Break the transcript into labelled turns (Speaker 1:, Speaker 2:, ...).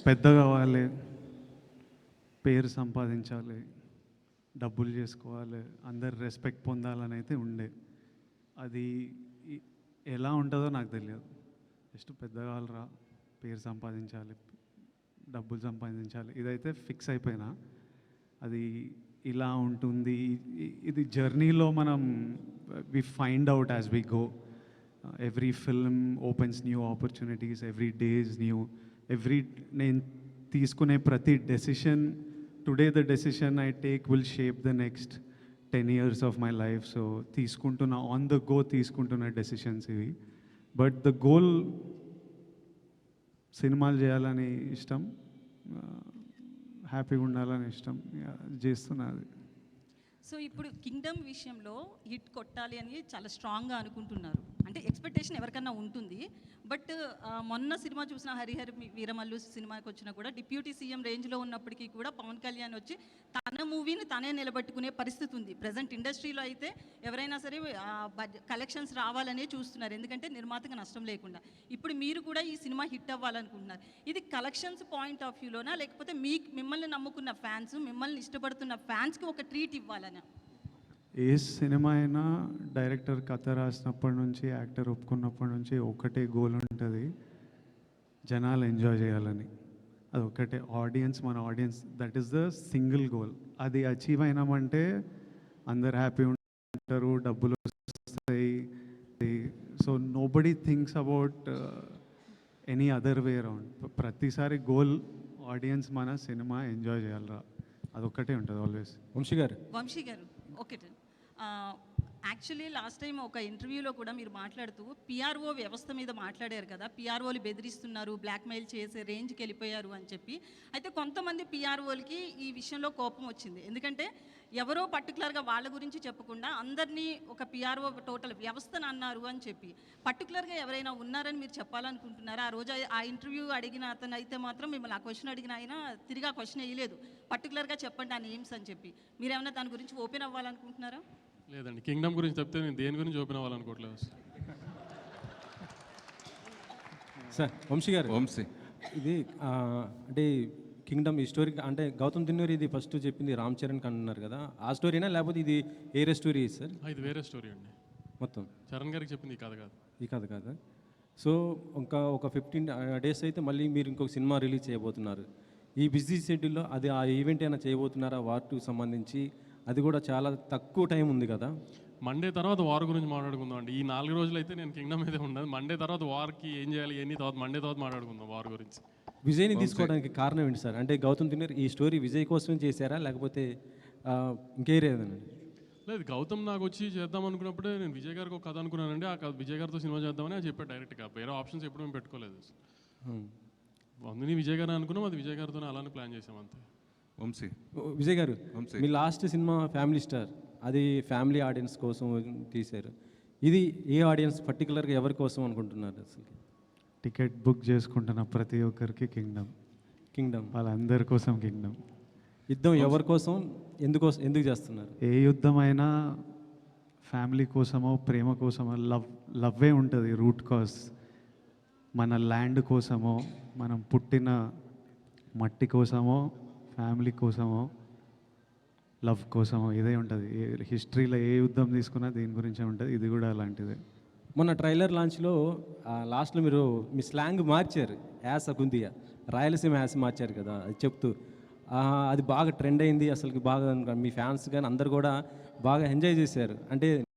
Speaker 1: పెద్ద కావాలి, పేరు సంపాదించాలి, డబ్బులు చేసుకోవాలి, అందరు రెస్పెక్ట్ పొందాలని అయితే ఉండే. అది ఎలా ఉంటుందో నాకు తెలియదు. జస్ట్ పెద్ద కావాలరా, పేరు సంపాదించాలి, డబ్బులు సంపాదించాలి, ఇదైతే ఫిక్స్ అయిపోయినా. అది ఇలా ఉంటుంది. ఇది జర్నీలో మనం we find out as we go. Every film opens new opportunities, every day is new. నేను తీసుకునే ప్రతి decision, today the decision I take will shape the next 10 years of my life. So తీసుకుంటున్న ఆన్ ద గో తీసుకుంటున్న decisions ఇవి. But the goal సినిమాలు చేయాలని ఇష్టం, హ్యాపీగా ఉండాలని ఇష్టం, చేస్తున్నది.
Speaker 2: సో ఇప్పుడు కింగ్డమ్ విషయంలో హిట్ కొట్టాలి అని చాలా స్ట్రాంగ్గా అనుకుంటున్నారు. అంటే ఎక్స్పెక్టేషన్ ఎవరికన్నా ఉంటుంది. బట్ మొన్న సినిమా చూసిన హరిహర వీరమల్లు సినిమాకి వచ్చినా కూడా డిప్యూటీ సీఎం రేంజ్లో ఉన్నప్పటికీ కూడా పవన్ కళ్యాణ్ వచ్చి తన మూవీని తనే నిలబెట్టుకునే పరిస్థితి ఉంది. ప్రజెంట్ ఇండస్ట్రీలో అయితే ఎవరైనా సరే కలెక్షన్స్ రావాలనే చూస్తున్నారు, ఎందుకంటే నిర్మాతకు నష్టం లేకుండా. ఇప్పుడు మీరు కూడా ఈ సినిమా హిట్ అవ్వాలనుకుంటున్నారు. ఇది కలెక్షన్స్ పాయింట్ ఆఫ్ వ్యూలోనా, లేకపోతే మిమ్మల్ని నమ్ముకున్న ఫ్యాన్స్, మిమ్మల్ని ఇష్టపడుతున్న ఫ్యాన్స్కి ఒక ట్రీట్ ఇవ్వాలని?
Speaker 1: ఏ సినిమా అయినా డైరెక్టర్ కథ రాసినప్పటి నుంచి, యాక్టర్ ఒప్పుకున్నప్పటి నుంచి ఒకటే గోల్ ఉంటుంది, జనాలు ఎంజాయ్ చేయాలని. అది ఒకటే మన audience, that is the single goal. అది అచీవ్ అయినామంటే అందరు హ్యాపీ ఉంటారు, డబ్బులు వస్తాయి. So nobody thinks about any other way around. ప్రతిసారి గోల్ ఆడియన్స్ మన సినిమా ఎంజాయ్ చేయాలరా, అదొక్కటే ఉంటుంది ఆల్వేస్.
Speaker 2: వంశీ గారు ఓకే. యాక్చువల్లీ లాస్ట్ టైం ఒక ఇంటర్వ్యూలో కూడా మీరు మాట్లాడుతూ పిఆర్ఓ వ్యవస్థ మీద మాట్లాడారు కదా, పిఆర్ఓలు బెదిరిస్తున్నారు, బ్లాక్మెయిల్ చేసే రేంజ్కి వెళ్ళిపోయారు అని చెప్పి. అయితే కొంతమంది పిఆర్ఓలకి ఈ విషయంలో కోపం వచ్చింది, ఎందుకంటే ఎవరో పర్టికులర్గా వాళ్ళ గురించి చెప్పకుండా అందరినీ ఒక పిఆర్ఓ టోటల్ వ్యవస్థను అన్నారు అని చెప్పి. పర్టికులర్గా ఎవరైనా ఉన్నారని మీరు చెప్పాలనుకుంటున్నారా? ఆ రోజు ఆ ఇంటర్వ్యూ అడిగిన అతను అయితే మాత్రం మిమ్మల్ని ఆ క్వశ్చన్ అడిగిన ఆయన తిరిగి ఆ క్వశ్చన్ వేయలేదు, పర్టికులర్గా చెప్పండి ఆ నేమ్స్ అని చెప్పి. మీరేమైనా దాని గురించి ఓపెన్ అవ్వాలనుకుంటున్నారా?
Speaker 3: లేదండి, కింగ్డమ్ గురించి చెప్తే నేను దేని గురించి ఓపెన్ అవ్వాలనుకోవట్లేదు
Speaker 4: సార్. వంశీ ఇది అంటే కింగ్డమ్ ఈ స్టోరీ అంటే గౌతమ్ దిన్నూరి ఇది ఫస్ట్ చెప్పింది రామ్ చరణ్ అన్నారు కదా, ఆ స్టోరీనా లేకపోతే ఇది వేరే స్టోరీ సార్?
Speaker 3: ఇది వేరే స్టోరీ అండి.
Speaker 4: మొత్తం
Speaker 3: చరణ్ గారికి చెప్పింది ఈ కథ కాదు.
Speaker 4: సో ఒక 15 days అయితే మళ్ళీ మీరు ఇంకొక సినిమా రిలీజ్ చేయబోతున్నారు. ఈ బిజీ షెడ్యూల్లో అది ఆ ఈవెంట్ అయినా చేయబోతున్నారా వార్ 2 సంబంధించి? అది కూడా చాలా తక్కువ టైం ఉంది కదా.
Speaker 3: మండే తర్వాత వార్ గురించి మాట్లాడుకుందాం అండి. ఈ 4 రోజులు అయితే నేను కింగ్డమ్ అయితే ఉండదు. మండే తర్వాత వార్కి ఏం చేయాలి మండే తర్వాత మాట్లాడుకుందాం వార్ గురించి.
Speaker 4: విజయ్ని తీసుకోవడానికి కారణం ఏంటి సార్? అంటే గౌతమ్ దిన్నూరి ఈ స్టోరీ విజయ్ కోసం చేశారా లేకపోతే ఇంకేరేదండి?
Speaker 3: లేదు, గౌతమ్ నాకు వచ్చి చేద్దాం అనుకున్నప్పుడే నేను విజయ్ గారికి ఒక కథ అనుకున్నానండి. ఆ విజయ్ గారితో సినిమా చేద్దామని అది చెప్పాడు డైరెక్ట్గా. వేరే ఆప్షన్స్ ఎప్పుడు మేము పెట్టుకోలేదు. అందుని విజయ్ గారు అనుకున్నాం, అది విజయ్ గారితో అలానే ప్లాన్ చేసాం అంతే.
Speaker 4: విజయ్ గారు, మీ లాస్ట్ సినిమా ఫ్యామిలీ స్టార్, అది ఫ్యామిలీ ఆడియన్స్ కోసం తీశారు. ఇది ఏ ఆడియన్స్ పర్టికులర్గా ఎవరి కోసం అనుకుంటున్నారు? అసలు
Speaker 1: టికెట్ బుక్ చేసుకుంటున్న ప్రతి ఒక్కరికి కింగ్డమ్ వాళ్ళందరి కోసం కింగ్డమ్.
Speaker 4: యుద్ధం ఎవరి కోసం, ఎందుకు చేస్తున్నారు?
Speaker 1: ఏ యుద్ధం అయినా ఫ్యామిలీ కోసమో ప్రేమ కోసమో, లవ్వే ఉంటుంది రూట్ కాజ్. మన ల్యాండ్ కోసమో, మనం పుట్టిన మట్టి కోసమో, ఫ్యామిలీ కోసమో, లవ్ కోసమో ఇదే ఉంటుంది. హిస్టరీలో ఏ యుద్ధం తీసుకున్నా దీని గురించే ఉంటుంది. ఇది కూడా అలాంటిదే.
Speaker 4: మొన్న ట్రైలర్ లాంచ్లో లాస్ట్లో మీరు మీ స్లాంగ్ మార్చారు, యాస కుందియా, రాయలసీమ యాస మార్చారు కదా, అది చెప్తూ అది బాగా ట్రెండ్ అయింది. అసలుకి బాగా మీ ఫ్యాన్స్ కానీ అందరు కూడా బాగా ఎంజాయ్ చేశారు. అంటే